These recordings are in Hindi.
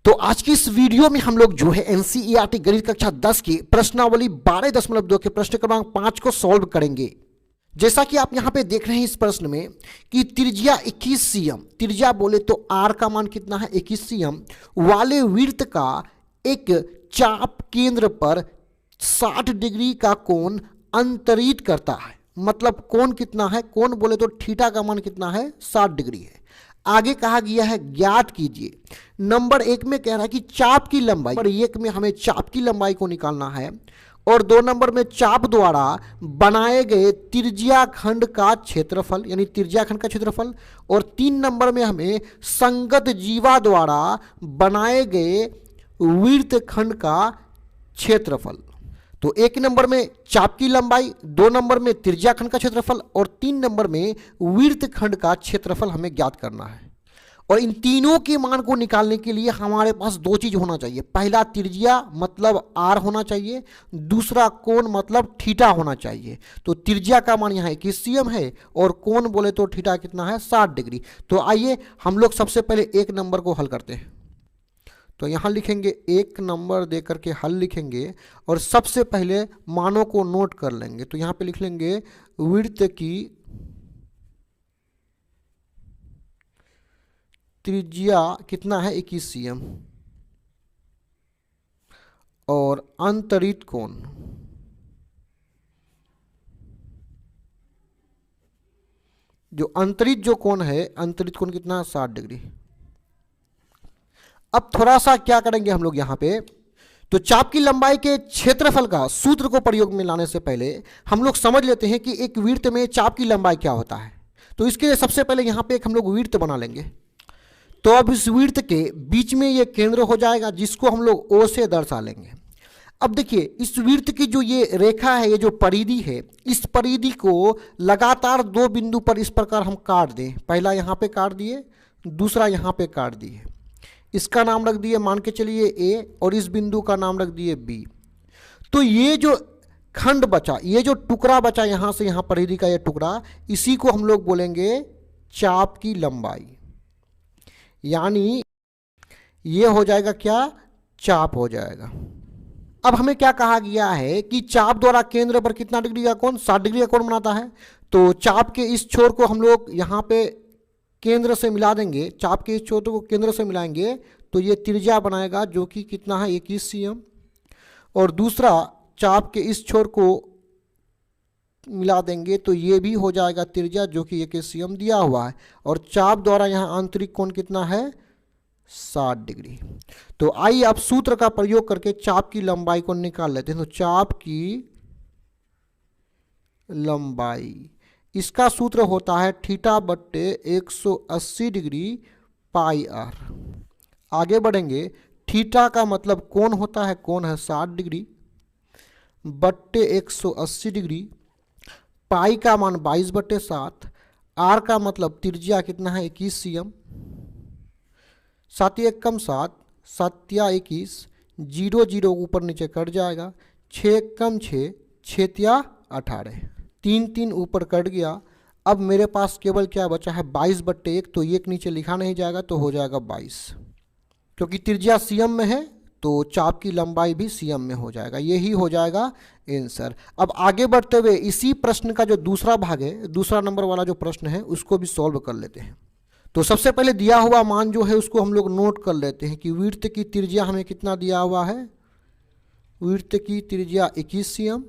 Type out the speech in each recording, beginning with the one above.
तो आज की इस वीडियो में हम लोग जो है एनसीईआरटी गणित कक्षा 10 की प्रश्नावली 12.2 के प्रश्न क्रमांक 5 को सॉल्व करेंगे। जैसा कि आप यहां पे देख रहे हैं इस प्रश्न में कि त्रिज्या 21 सीएम, त्रिज्या बोले तो आर का मान कितना है 21 सीएम वाले वृत्त का एक चाप केंद्र पर 60 डिग्री का कोण अंतरित करता है। मतलब कोण कितना है, कोण बोले तो थीटा का मान कितना है 60 डिग्री है। आगे कहा गया है ज्ञात कीजिए। नंबर 1 में कह रहा है कि चाप की लंबाई, नंबर 1 में हमें चाप की लंबाई को निकालना है और 2 नंबर में चाप द्वारा बनाए गए त्रिज्या खंड का क्षेत्रफल यानी त्रिज्या खंड का क्षेत्रफल, और 3 नंबर में हमें संगत जीवा द्वारा बनाए गए वृत्त खंड का क्षेत्रफल। तो 1 नंबर में चाप की लंबाई, 2 नंबर में त्रिज्या खंड का क्षेत्रफल और 3 नंबर में वृत्त खंड का क्षेत्रफल हमें ज्ञात करना है। और इन तीनों के मान को निकालने के लिए हमारे पास 2 चीज होना चाहिए। पहला त्रिज्या मतलब आर होना चाहिए, दूसरा कोण मतलब थीटा होना चाहिए। तो त्रिज्या का मान यहाँ 21 सीएम है और कोण बोले तो थीटा कितना है 60 डिग्री। तो आइए हम लोग सबसे पहले 1 नंबर को हल करते हैं। तो यहाँ लिखेंगे 1 नंबर दे करके हल लिखेंगे और सबसे पहले मानों को नोट कर लेंगे। तो यहाँ पे लिख लेंगे वृत्त की त्रिज्या कितना है 21 सीएम और अंतरित कोण जो कोण है अंतरित कोण कितना है 60 डिग्री। अब थोड़ा सा क्या करेंगे हम लोग यहाँ पे, तो चाप की लंबाई के क्षेत्रफल का सूत्र को प्रयोग में लाने से पहले हम लोग समझ लेते हैं कि एक वृत्त में चाप की लंबाई क्या होता है। तो इसके लिए सबसे पहले यहाँ पे एक हम लोग वृत्त बना लेंगे। तो अब इस वृत्त के बीच में ये केंद्र हो जाएगा जिसको हम लोग ओ से दर्शा लेंगे। अब देखिए इस वृत्त की जो ये रेखा है, ये जो परिधि है, इस परिधि को लगातार 2 बिंदु पर इस प्रकार हम काट दें। पहला यहाँ पे काट दिए, दूसरा यहाँ पे काट दिए। इसका नाम रख दिए मान के चलिए ए और इस बिंदु का नाम रख दिए बी। तो ये जो खंड बचा, ये जो टुकड़ा बचा यहां से यहां परिधि का ये टुकड़ा, इसी को हम लोग बोलेंगे चाप की लंबाई। यानी ये हो जाएगा क्या, चाप हो जाएगा। अब हमें क्या कहा गया है कि चाप द्वारा केंद्र पर कितना डिग्री का कोण 60 डिग्री का कोण बनाता है। तो चाप के इस छोर को हम लोग यहाँ पे केंद्र से मिला देंगे, चाप के इस छोर को केंद्र से मिलाएंगे तो ये त्रिज्या बनाएगा जो कि कितना है 21 सीएम, और दूसरा चाप के इस छोर को मिला देंगे तो ये भी हो जाएगा त्रिज्या जो कि 21 सीएम दिया हुआ है, और चाप द्वारा यहाँ आंतरिक कोण कितना है 60 डिग्री। तो आइए आप सूत्र का प्रयोग करके चाप की लंबाई को निकाल लेते हैं। तो चाप की लंबाई, इसका सूत्र होता है थीटा बट्टे 180 डिग्री पाई आर। आगे बढ़ेंगे, थीटा का मतलब कोण होता है, कोण है 60 डिग्री बट्टे 180 डिग्री, पाई का मान 22/7, आर का मतलब त्रिज्या कितना है 21 सीएम, 7 1 कम 7, 7 या 21, 0 0 ऊपर नीचे कट जाएगा, 6 कम 6, 6 या 18, 3 3 ऊपर कट गया। अब मेरे पास केवल क्या बचा है 22/1, तो 1 नीचे लिखा नहीं जाएगा तो हो जाएगा 22। क्योंकि त्रिज्या सीएम में है तो चाप की लंबाई भी सीएम में हो जाएगा। यही हो जाएगा आंसर। अब आगे बढ़ते हुए इसी प्रश्न का जो दूसरा भाग है, दूसरा नंबर वाला जो प्रश्न है उसको भी सॉल्व कर लेते हैं। तो सबसे पहले दिया हुआ मान जो है उसको हम लोग नोट कर लेते हैं कि वृत्त की त्रिज्या हमें कितना दिया हुआ है, वृत्त की त्रिज्या 21 सीएम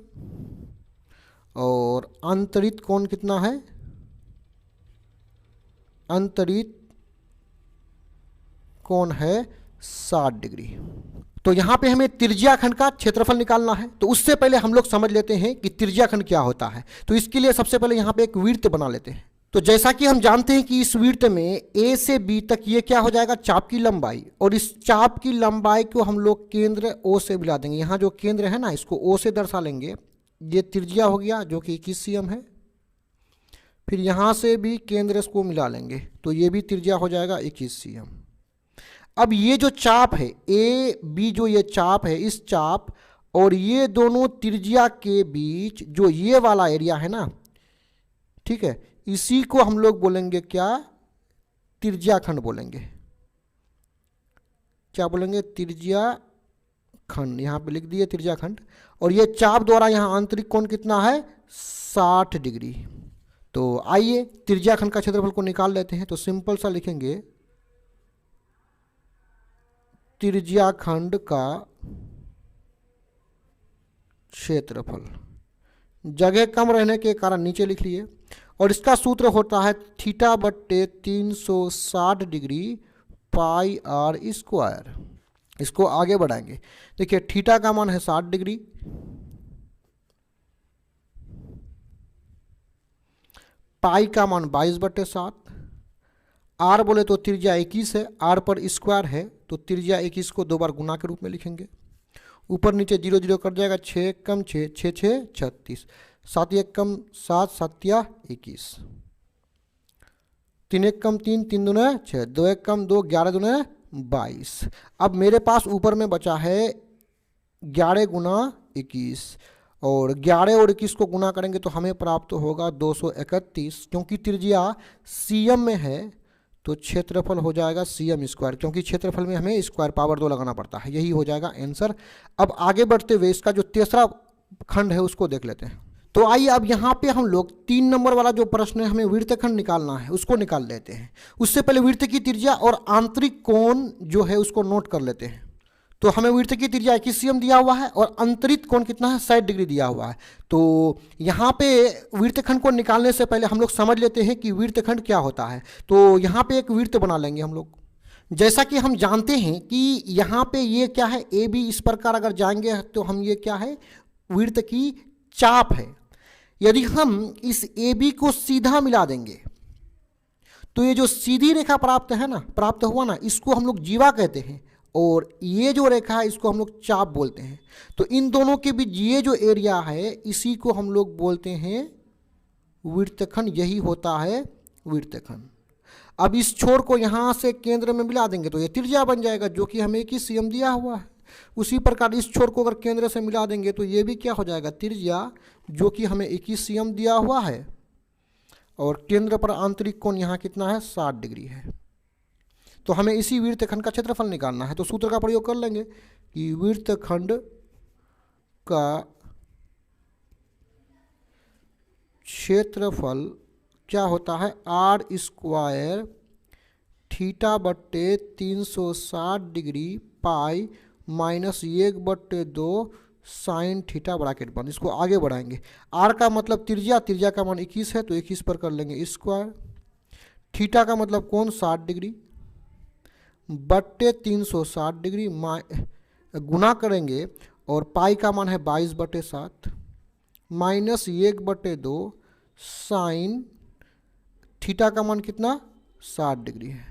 और अंतरित कोण कितना है, अंतरित कोण है 60 डिग्री। तो यहां पे हमें त्रिज्या खंड का क्षेत्रफल निकालना है। तो उससे पहले हम लोग समझ लेते हैं कि त्रिज्या खंड क्या होता है। तो इसके लिए सबसे पहले यहां पे एक वृत्त बना लेते हैं। तो जैसा कि हम जानते हैं कि इस वृत्त में ए से बी तक ये क्या हो जाएगा चाप की लंबाई, और इस चाप की लंबाई को हम लोग केंद्र ओ से मिला देंगे। यहाँ जो केंद्र है ना इसको ओ से दर्शा लेंगे। ये त्रिज्या हो गया जो कि 21 सीएम है। फिर यहाँ से भी केंद्र इसको मिला लेंगे तो ये भी त्रिज्या हो जाएगा 21 सीएम। अब ये जो चाप है ए बी, जो ये चाप है, इस चाप और ये दोनों त्रिज्या के बीच जो ये वाला एरिया है ना, ठीक है, इसी को हम लोग बोलेंगे क्या, त्रिज्या खंड बोलेंगे। क्या बोलेंगे, त्रिज्या खंड, यहाँ पे लिख दिए त्रिज्या खंड। और ये चाप द्वारा यहाँ आंतरिक कोण कितना है, 60 डिग्री। तो आइए त्रिज्या खंड का क्षेत्रफल को निकाल लेते हैं। तो सिंपल सा लिखेंगे, त्रिज्या खंड का क्षेत्रफल, जगह कम रहने के कारण नीचे लिख लिए, और इसका सूत्र होता है थीटा बट्टे 360 डिग्री पाई आर स्क्वायर। इसको आगे बढ़ाएंगे। देखिए थीटा का मान है 60 डिग्री, पाई का मान 22/7, आर बोले तो त्रिज्या 21 है, आर पर स्क्वायर है तो त्रिज्या 21 को 2 बार गुना के रूप में लिखेंगे। ऊपर नीचे 0 0 कट जाएगा, 6 कम 6 6 6 36, 7 1 कम 7 7 21, 3 1 कम 3 3 दूने 6, 2 1 कम 2 11 दूने 22। अब मेरे पास ऊपर में बचा है 11 गुना 21, और 11 और 21 को गुना करेंगे तो हमें प्राप्त होगा 231। क्योंकि त्रिज्या सीएम में है तो क्षेत्रफल हो जाएगा सीएम स्क्वायर, क्योंकि क्षेत्रफल में हमें स्क्वायर पावर 2 लगाना पड़ता है। यही हो जाएगा आंसर। अब आगे बढ़ते हुए इसका जो तीसरा खंड है उसको देख लेते हैं। तो आइए अब यहाँ पे हम लोग 3 नंबर वाला जो प्रश्न है, हमें वृत्तखंड निकालना है, उसको निकाल लेते हैं। उससे पहले वृत्त की त्रिज्या और आंतरिक कोण जो है उसको नोट कर लेते हैं। तो हमें वृत्त की त्रिज्या 21 cm दिया हुआ है और अंतरित कोण कितना है, 60 डिग्री दिया हुआ है। तो यहाँ पे वृत्तखंड को निकालने से पहले हम लोग समझ लेते हैं कि वृत्तखंड क्या होता है। तो यहाँ पे एक वृत्त बना लेंगे हम लोग। जैसा कि हम जानते हैं कि यहाँ पे ये क्या है, ए बी, इस प्रकार अगर जाएंगे तो हम ये क्या है, वृत्त की चाप है। यदि हम इस ए बी को सीधा मिला देंगे तो ये जो सीधी रेखा प्राप्त हुआ ना, इसको हम लोग जीवा कहते हैं, और ये जो रेखा है इसको हम लोग चाप बोलते हैं। तो इन दोनों के बीच ये जो एरिया है इसी को हम लोग बोलते हैं वृत्तखंड। यही होता है वृत्तखंड। अब इस छोर को यहाँ से केंद्र में मिला देंगे तो ये त्रिज्या बन जाएगा, जो कि हमें 21 cm दिया हुआ है। उसी प्रकार इस छोर को अगर केंद्र से मिला देंगे तो ये भी क्या हो जाएगा, त्रिज्या, जो कि हमें 21 cm दिया हुआ है, और केंद्र पर आंतरिक कोण यहाँ कितना है, 60 डिग्री है। तो हमें इसी वृत्तखंड का क्षेत्रफल निकालना है। तो सूत्र का प्रयोग कर लेंगे कि वृत्तखंड का क्षेत्रफल क्या होता है, आर स्क्वायर थीटा बट्टे 360 degree pi minus 1/2 sine theta bracket बंद। इसको आगे बढ़ाएंगे। आर का मतलब त्रिज्या का मान 21 है तो 21 पर कर लेंगे स्क्वायर। थीटा का मतलब कोण 60 डिग्री बट्टे 360 डिग्री गुना करेंगे, और पाई का मान है 22/7 माइनस 1/2 साइन थीटा का मान कितना, 60 डिग्री है।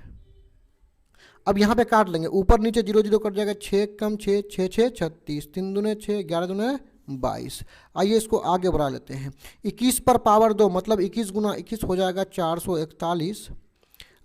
अब यहाँ पे काट लेंगे, ऊपर नीचे 0 0 कट जाएगा, 6 कम 6 6 6 36, 3 दूने 6 11 दूने 22। आइए इसको आगे बढ़ा लेते हैं। 21 पर पावर 2 मतलब 21 गुना 21 हो जाएगा 441।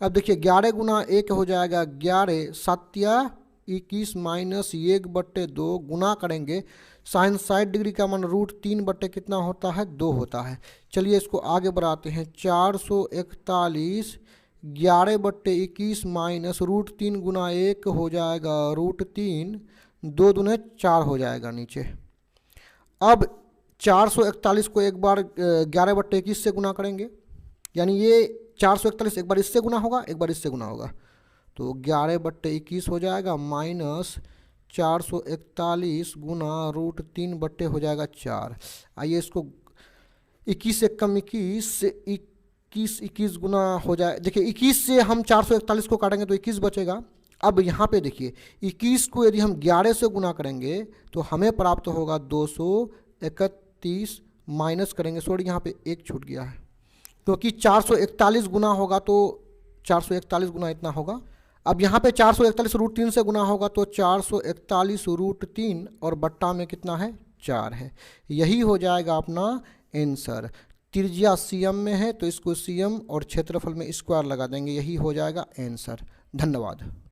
अब देखिए 11 गुना 1 हो जाएगा 11, 7 21 माइनस 1/2 गुना करेंगे, साइन 60 डिग्री का मान √3 बट्टे कितना होता है, 2 होता है। चलिए इसको आगे बढ़ाते हैं। 441 11/21 माइनस √3 गुना 1 हो जाएगा √3, 2 दूने 4 हो जाएगा नीचे। अब 441 को एक बार 11/21 से गुना करेंगे, यानी ये 441 एक बार इससे गुना होगा, एक बार इससे गुना होगा, तो 11/21 हो जाएगा माइनस 441 गुना √3 बट्टे हो जाएगा 4। आइए इसको 21 से कम 21 गुना हो जाए। देखिए 21 से हम 441 को काटेंगे तो 21 बचेगा। अब यहाँ पे देखिए 21 को यदि हम 11 से गुना करेंगे तो हमें प्राप्त होगा 231, माइनस करेंगे, सॉरी यहाँ पे 1 छूट गया है, क्योंकि 441 गुना होगा तो 441 गुना इतना होगा। अब यहाँ पे 441 √3 से गुना होगा तो 441 √3 और बट्टा में कितना है, 4 है। यही हो जाएगा अपना आंसर। त्रिज्या सीएम में है तो इसको सीएम और क्षेत्रफल में स्क्वायर लगा देंगे, यही हो जाएगा आंसर। धन्यवाद।